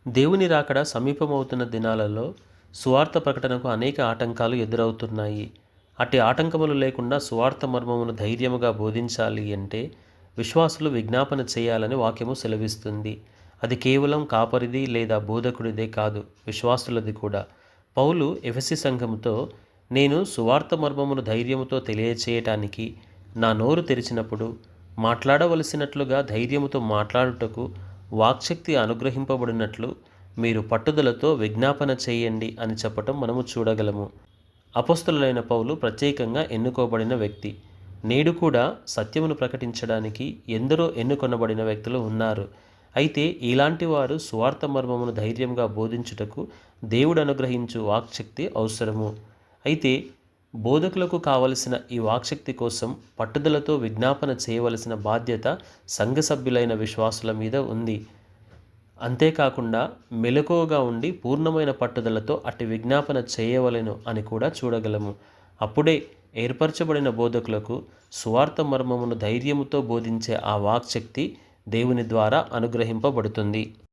దేవుని రాకడ సమీపమవుతున్న దినాలలో సువార్త ప్రకటనకు అనేక ఆటంకాలు ఎదురవుతున్నాయి. అట్టి ఆటంకములు లేకుండా సువార్త మర్మమును ధైర్యముగా బోధించాలి అంటే విశ్వాసులు విజ్ఞాపన చేయాలని వాక్యము సెలవిస్తుంది. అది కేవలం కాపరిది లేదా బోధకుడిదే కాదు, విశ్వాసులది కూడా. పౌలు ఎఫెసీ సంఘముతో, నేను సువార్త మర్మమును ధైర్యముతో తెలియచేయటానికి నా నోరు తెరిచినప్పుడు మాట్లాడవలసినట్లుగా ధైర్యముతో మాట్లాడుటకు వాక్శక్తి అనుగ్రహింపబడినట్లు మీరు పట్టుదలతో విజ్ఞాపన చేయండి అని చెప్పటం మనము చూడగలము. అపొస్తలుడైన పౌలు ప్రత్యేకంగా ఎన్నుకోబడిన వ్యక్తి. నేడు కూడా సత్యమును ప్రకటించడానికి ఎందరో ఎన్నుకొనబడిన వ్యక్తులు ఉన్నారు. అయితే ఇలాంటి వారు సువార్త మర్మమును ధైర్యంగా బోధించుటకు దేవుడు అనుగ్రహించు వాక్శక్తి అవసరము. అయితే బోధకులకు కావలసిన ఈ వాక్శక్తి కోసం పట్టుదలతో విజ్ఞాపన చేయవలసిన బాధ్యత సంఘ సభ్యులైన విశ్వాసుల మీద ఉంది. అంతేకాకుండా మెలకువగా ఉండి పూర్ణమైన పట్టుదలతో అట్టి విజ్ఞాపన చేయవలెను అని కూడా చూడగలము. అప్పుడే ఏర్పరచబడిన బోధకులకు సువార్త మర్మమును ధైర్యముతో బోధించే ఆ వాక్శక్తి దేవుని ద్వారా అనుగ్రహింపబడుతుంది.